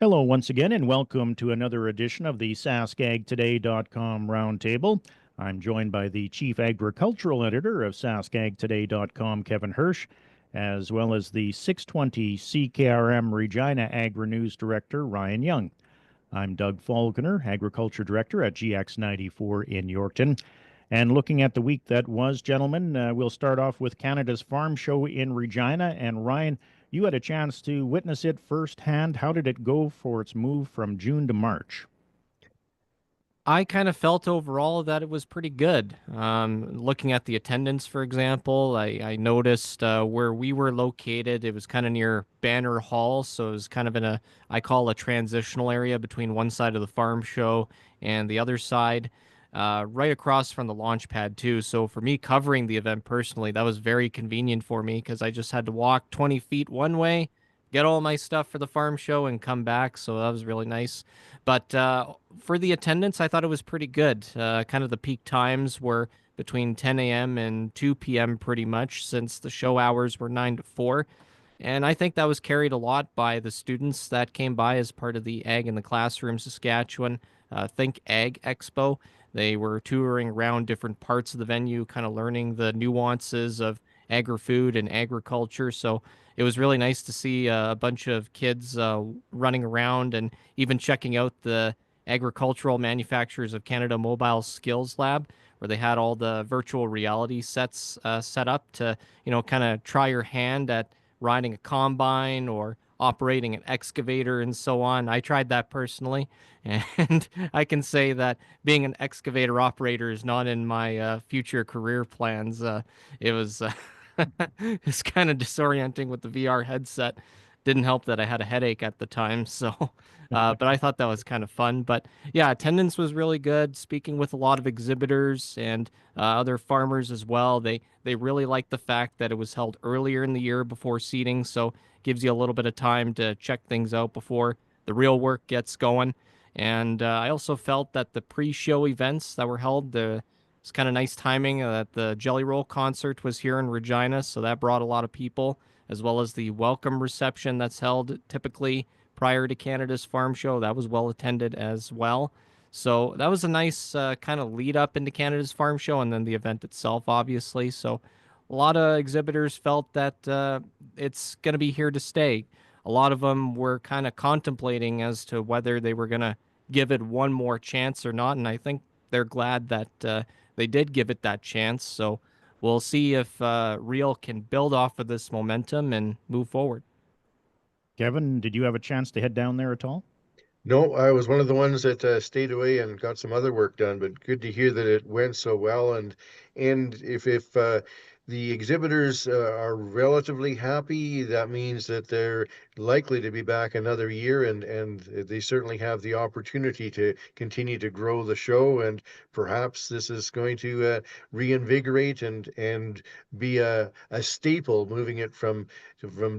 Hello once again, and welcome to another edition of the SaskAgToday.com Roundtable. I'm joined by the Chief Agricultural Editor of SaskAgToday.com, Kevin Hirsch, as well as the 620 CKRM Regina Agri-News Director, Ryan Young. I'm Doug Falconer, Agriculture Director at GX94 in Yorkton. And looking at the week that was, gentlemen, we'll start off with Canada's Farm Show in Regina. And Ryan, you had a chance to witness it firsthand. How did it go for its move from June to March? I kind of felt overall that it was pretty good. Looking at the attendance, for example, I noticed where we were located, it was kind of near Banner Hall. So it was kind of in I call a transitional area between one side of the farm show and the other side, right across from the launch pad, too. So for me covering the event personally, that was very convenient for me because I just had to walk 20 feet one way, get all my stuff for the farm show, and come back. So that was really nice. But for the attendance, I thought it was pretty good. Kind of the peak times were between 10 a.m. and 2 p.m. pretty much, since the show hours were 9 to 4. And I think that was carried a lot by the students that came by as part of the Ag in the Classroom Saskatchewan Think Ag Expo. They were touring around different parts of the venue, kind of learning the nuances of agri-food and agriculture. So it was really nice to see a bunch of kids running around and even checking out the Agricultural Manufacturers of Canada Mobile Skills Lab, where they had all the virtual reality sets set up to, kind of try your hand at riding a combine or operating an excavator and so on. I tried that personally, and I can say that being an excavator operator is not in my future career plans. It was it's kind of disorienting with the VR headset. Didn't help that I had a headache at the time. So, but I thought that was kind of fun. But yeah, attendance was really good. Speaking with a lot of exhibitors and other farmers as well, they really liked the fact that it was held earlier in the year before seeding, so gives you a little bit of time to check things out before the real work gets going. And I also felt that the pre-show events that were held, it's kind of nice timing that the Jelly Roll concert was here in Regina, so that brought a lot of people, as well as the welcome reception that's held typically prior to Canada's Farm Show. That was well attended as well. So that was a nice kind of lead up into Canada's Farm Show, and then the event itself, obviously. So a lot of exhibitors felt that it's going to be here to stay. A lot of them were kind of contemplating as to whether they were going to give it one more chance or not, and I think they're glad that they did give it that chance. So we'll see if Real can build off of this momentum and move forward. Kevin, did you have a chance to head down there at all? No, I was one of the ones that stayed away and got some other work done, but good to hear that it went so well. And if the exhibitors are relatively happy, that means that they're likely to be back another year, and they certainly have the opportunity to continue to grow the show. And perhaps this is going to reinvigorate and be a staple, moving it from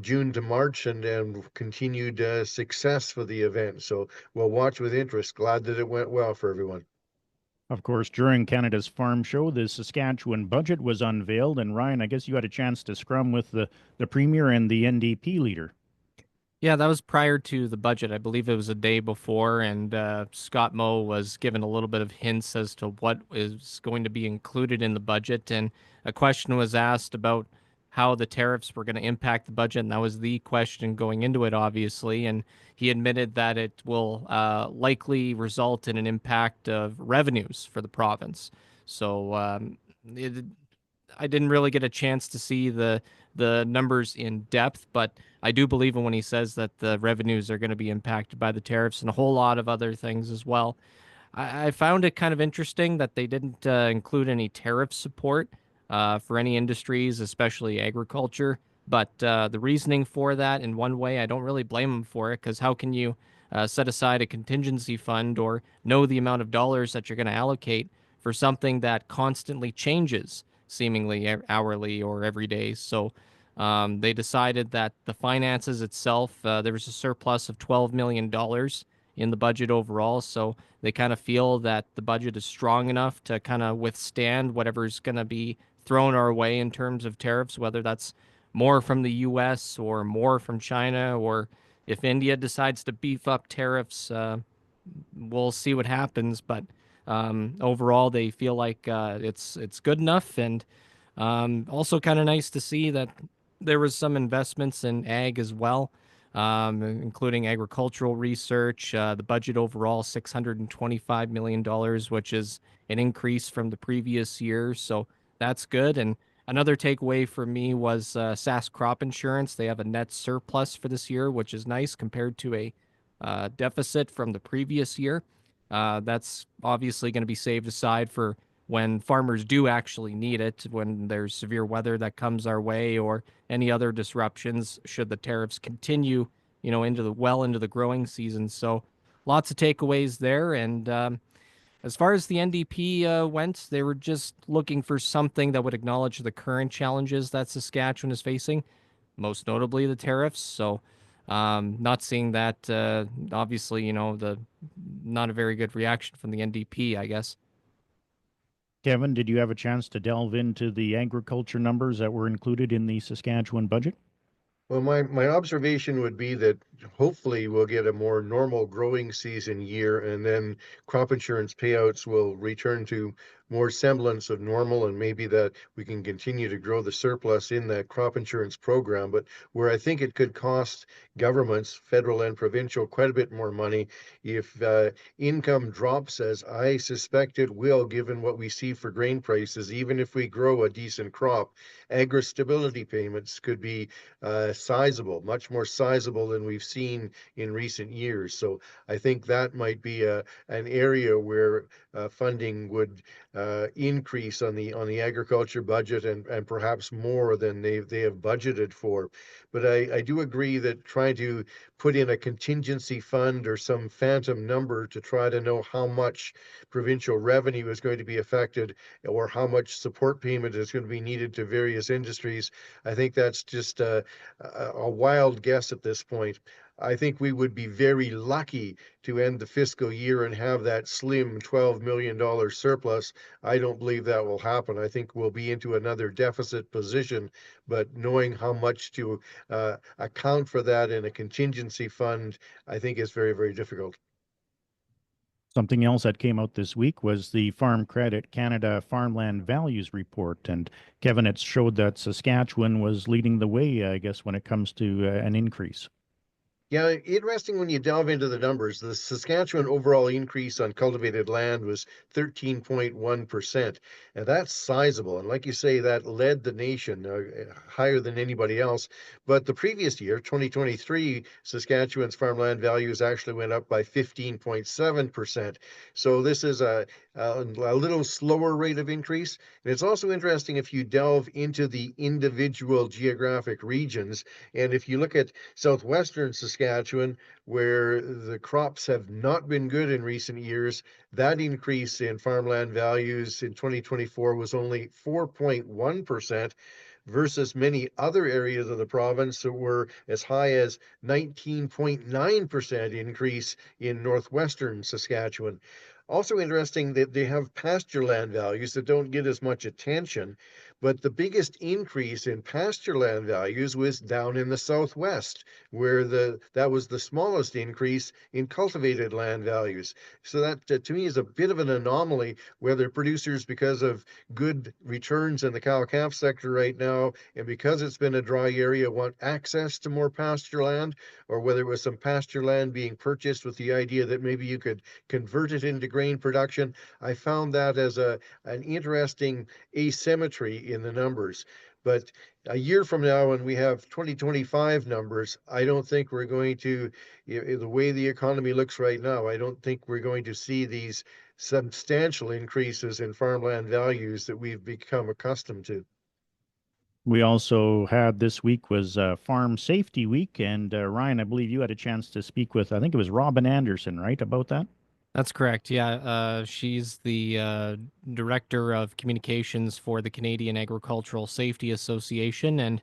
June to March, and continued success for the event. So we'll watch with interest. Glad that it went well for everyone. Of course, during Canada's Farm Show, the Saskatchewan budget was unveiled. And Ryan, I guess you had a chance to scrum with the Premier and the NDP leader. Yeah, that was prior to the budget. I believe it was a day before, and Scott Moe was given a little bit of hints as to what is going to be included in the budget. And a question was asked about how the tariffs were going to impact the budget, and that was the question going into it, obviously. And he admitted that it will likely result in an impact of revenues for the province. So I didn't really get a chance to see the numbers in depth, but I do believe in when he says that the revenues are going to be impacted by the tariffs and a whole lot of other things as well. I found it kind of interesting that they didn't include any tariff support for any industries, especially agriculture. But the reasoning for that, in one way, I don't really blame them for it, because how can you set aside a contingency fund or know the amount of dollars that you're going to allocate for something that constantly changes, seemingly hourly or every day? So they decided that the finances itself, there was a surplus of $12 million in the budget overall. So they kind of feel that the budget is strong enough to kind of withstand whatever's going to be thrown our way in terms of tariffs, whether that's more from the US or more from China or if India decides to beef up tariffs, we'll see what happens. But overall, they feel like it's good enough, and also kind of nice to see that there was some investments in ag as well, including agricultural research. The budget overall $625 million, which is an increase from the previous year. So that's good. And another takeaway for me was Sask crop insurance. They have a net surplus for this year, which is nice compared to a deficit from the previous year. That's obviously going to be saved aside for when farmers do actually need it, when there's severe weather that comes our way or any other disruptions should the tariffs continue, into the growing season. So lots of takeaways there. And as far as the NDP went, they were just looking for something that would acknowledge the current challenges that Saskatchewan is facing, most notably the tariffs. So not seeing that, obviously, the not a very good reaction from the NDP, I guess. Kevin, did you have a chance to delve into the agriculture numbers that were included in the Saskatchewan budget? Well, my observation would be that hopefully we'll get a more normal growing season year, and then crop insurance payouts will return to more semblance of normal, and maybe that we can continue to grow the surplus in that crop insurance program. But where I think it could cost governments, federal and provincial, quite a bit more money if income drops, as I suspect it will, given what we see for grain prices. Even if we grow a decent crop, agri-stability payments could be sizable, much more sizable than we've seen in recent years. So I think that might be an area where funding would increase on the agriculture budget, and perhaps more than they have budgeted for. But I do agree that trying to put in a contingency fund or some phantom number to try to know how much provincial revenue is going to be affected or how much support payment is going to be needed to various industries, I think that's just a wild guess at this point. I think we would be very lucky to end the fiscal year and have that slim $12 million surplus. I don't believe that will happen. I think we'll be into another deficit position, but knowing how much to account for that in a contingency fund, I think is very, very difficult. Something else that came out this week was the Farm Credit Canada Farmland Values Report. And Kevin, it showed that Saskatchewan was leading the way, I guess, when it comes to an increase. Yeah, interesting when you delve into the numbers. The Saskatchewan overall increase on cultivated land was 13.1%. And that's sizable. And like you say, that led the nation higher than anybody else. But the previous year, 2023, Saskatchewan's farmland values actually went up by 15.7%. So this is a little slower rate of increase. And it's also interesting if you delve into the individual geographic regions. And if you look at southwestern Saskatchewan, where the crops have not been good in recent years, that increase in farmland values in 2024 was only 4.1%, versus many other areas of the province that were as high as 19.9% increase in northwestern Saskatchewan. Also interesting that they have pasture land values that don't get as much attention, but the biggest increase in pasture land values was down in the southwest, where that was the smallest increase in cultivated land values. So that to me is a bit of an anomaly, whether producers, because of good returns in the cow-calf sector right now, and because it's been a dry area, want access to more pasture land, or whether it was some pasture land being purchased with the idea that maybe you could convert it into grain production. I found that as an interesting asymmetry in the numbers. But a year from now, when we have 2025 numbers, I don't think we're going to, the way the economy looks right now, I don't think we're going to see these substantial increases in farmland values that we've become accustomed to. We also had this week was Farm Safety Week. And Ryan, I believe you had a chance to speak with, I think it was Robin Anderson, right, about that? That's correct. Yeah, she's the director of communications for the Canadian Agricultural Safety Association, and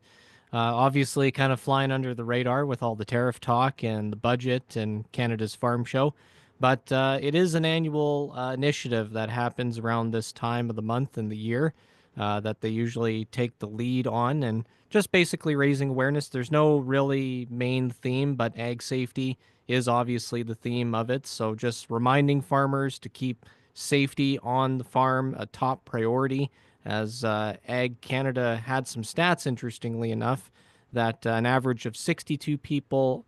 obviously kind of flying under the radar with all the tariff talk and the budget and Canada's Farm Show. But it is an annual initiative that happens around this time of the month and the year that they usually take the lead on. And just basically raising awareness. There's no really main theme, but ag safety is obviously the theme of it. So just reminding farmers to keep safety on the farm a top priority. As Ag Canada had some stats, interestingly enough, that an average of 62 people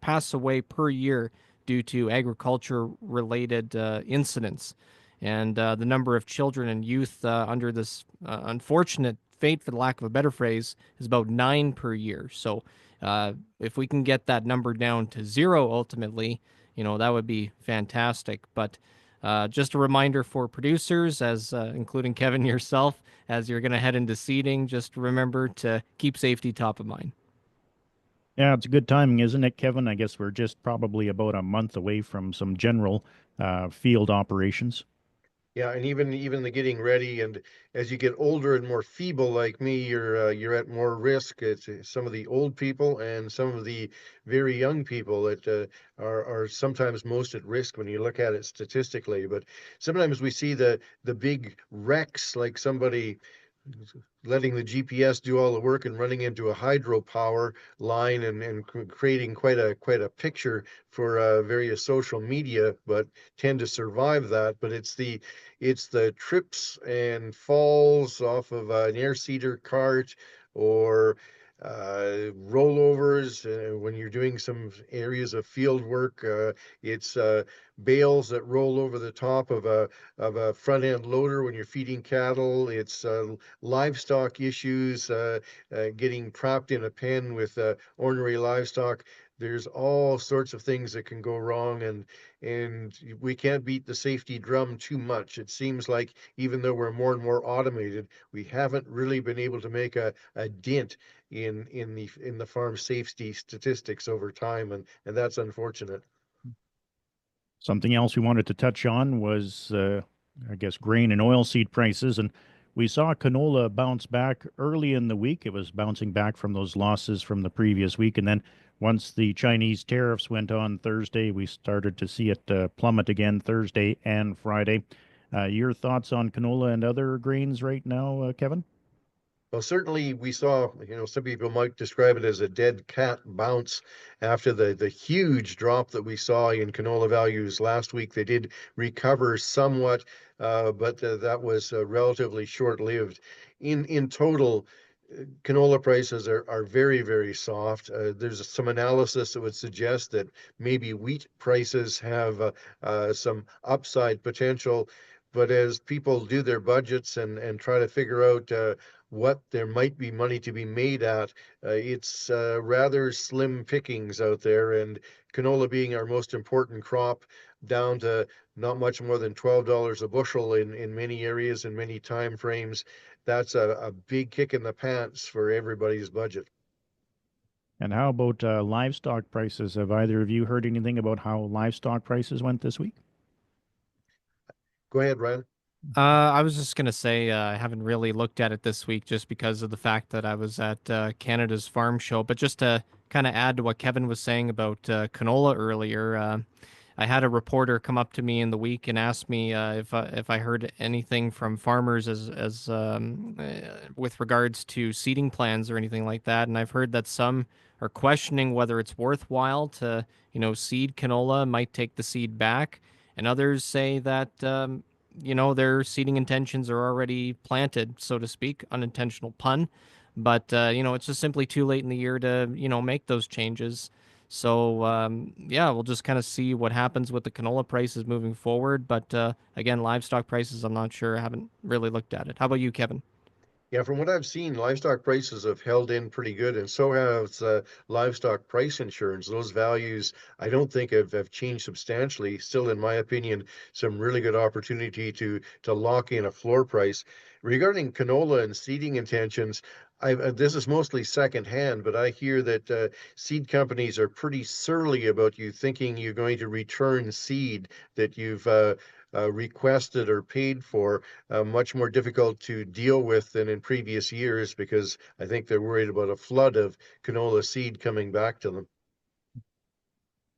pass away per year due to agriculture related incidents. And the number of children and youth under this unfortunate fate, for the lack of a better phrase, is about 9 per year. So if we can get that number down to 0 ultimately, that would be fantastic. But just a reminder for producers, as including Kevin yourself, as you're going to head into seeding, just remember to keep safety top of mind. Yeah, it's a good timing, isn't it, Kevin? I guess we're just probably about a month away from some general field operations. Yeah, and even the getting ready, and as you get older and more feeble like me, you're at more risk. It's some of the old people and some of the very young people that are sometimes most at risk when you look at it statistically. But sometimes we see the big wrecks, like somebody letting the GPS do all the work and running into a hydropower line and creating quite a picture for various social media, but tend to survive that. But it's the trips and falls off of an air seeder cart or rollovers when you're doing some areas of field work. It's bales that roll over the top of a front end loader when you're feeding cattle. It's livestock issues, getting trapped in a pen with ornery livestock. There's all sorts of things that can go wrong, and we can't beat the safety drum too much. It seems like even though we're more and more automated, we haven't really been able to make a dent in the farm safety statistics over time, and that's unfortunate. Something else we wanted to touch on was, I guess, grain and oilseed prices. And we saw canola bounce back early in the week. It was bouncing back from those losses from the previous week. And then once the Chinese tariffs went on Thursday, we started to see it plummet again Thursday and Friday. Your thoughts on canola and other grains right now, Kevin? Well, certainly we saw, some people might describe it as a dead cat bounce after the huge drop that we saw in canola values last week. They did recover somewhat, but that was relatively short-lived. In total, canola prices are very, very soft. There's some analysis that would suggest that maybe wheat prices have some upside potential. But as people do their budgets and try to figure out what there might be money to be made at, it's rather slim pickings out there. And canola being our most important crop, down to not much more than $12 a bushel in many areas and many time frames, that's a big kick in the pants for everybody's budget. And how about livestock prices? Have either of you heard anything about how livestock prices went this week? Go ahead, Ryan. I was just gonna say I haven't really looked at it this week just because of the fact that I was at Canada's Farm Show. But just to kind of add to what Kevin was saying about canola earlier, I had a reporter come up to me in the week and ask me if I heard anything from farmers with regards to seeding plans or anything like that. And I've heard that some are questioning whether it's worthwhile to seed canola, might take the seed back, and others say that their seeding intentions are already planted, so to speak, unintentional pun. But, it's just simply too late in the year to, make those changes. So, yeah, we'll just kind of see what happens with the canola prices moving forward. But again, livestock prices, I'm not sure. I haven't really looked at it. How about you, Kevin? Yeah, from what I've seen, livestock prices have held in pretty good, and so has livestock price insurance. Those values, I don't think have changed substantially. Still, in my opinion, some really good opportunity to lock in a floor price. Regarding canola and seeding intentions, this is mostly secondhand, but I hear that seed companies are pretty surly about you thinking you're going to return seed that you've requested or paid for. Much more difficult to deal with than in previous years because I think they're worried about a flood of canola seed coming back to them.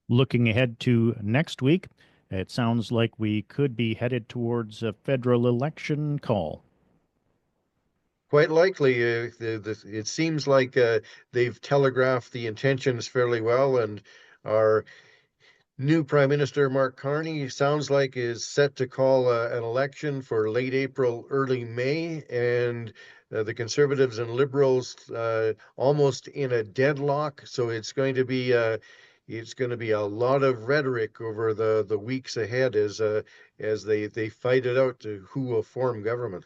Looking ahead to next week, it sounds like we could be headed towards a federal election call. Quite likely, it seems like they've telegraphed the intentions fairly well, and our new Prime Minister Mark Carney sounds like is set to call an election for late April, early May, and the Conservatives and Liberals almost in a deadlock. So it's going to be a lot of rhetoric over the weeks ahead as they fight it out to who will form government.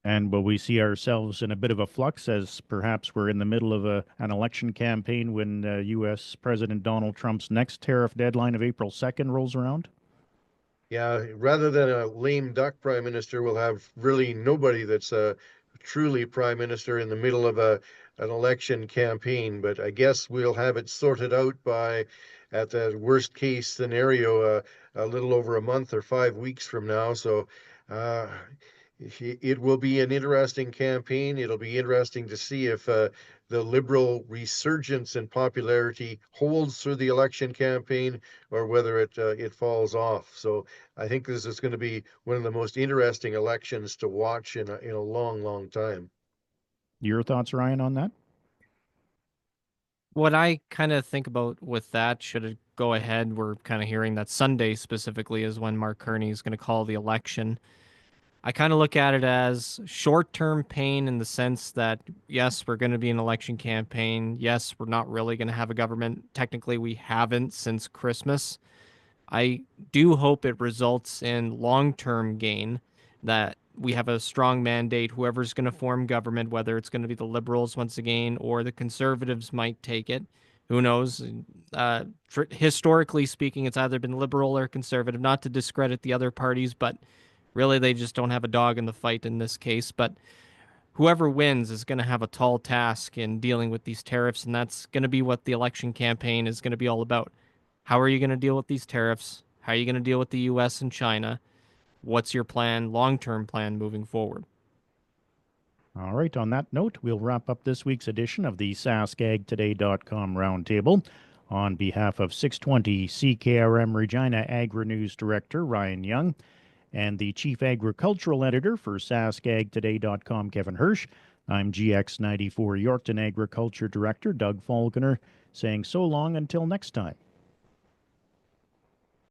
And will we see ourselves in a bit of a flux as perhaps we're in the middle of an election campaign when U.S. President Donald Trump's next tariff deadline of April 2nd rolls around? Yeah, rather than a lame duck prime minister, we'll have really nobody that's truly prime minister in the middle of an election campaign. But I guess we'll have it sorted out by, at the worst case scenario, a little over a month or 5 weeks from now. So uh, it will be an interesting campaign. It'll be interesting to see if the Liberal resurgence in popularity holds through the election campaign or whether it falls off. So I think this is going to be one of the most interesting elections to watch in a long, long time. Your thoughts, Ryan, on that? What I kind of think about with that, should it go ahead, we're kind of hearing that Sunday specifically is when Mark Carney is going to call the election. I kind of look at it as short-term pain in the sense that, yes, we're going to be an election campaign. Yes, we're not really going to have a government. Technically, we haven't since Christmas. I do hope it results in long-term gain, that we have a strong mandate. Whoever's going to form government, whether it's going to be the Liberals once again or the Conservatives might take it. Who knows? Historically speaking, it's either been Liberal or Conservative, not to discredit the other parties, but really they just don't have a dog in the fight in this case. But whoever wins is going to have a tall task in dealing with these tariffs, and that's going to be what the election campaign is going to be all about. How are you going to deal with these tariffs? How are you going to deal with the US and China? What's your plan, long-term plan moving forward? All right, on that note, we'll wrap up this week's edition of the SaskAgToday.com Roundtable. On behalf of 620 CKRM Regina Agri-News Director Ryan Young and the Chief Agricultural Editor for SaskAgToday.com Kevin Hirsch, I'm GX94 Yorkton Agriculture Director Doug Falconer, saying so long until next time.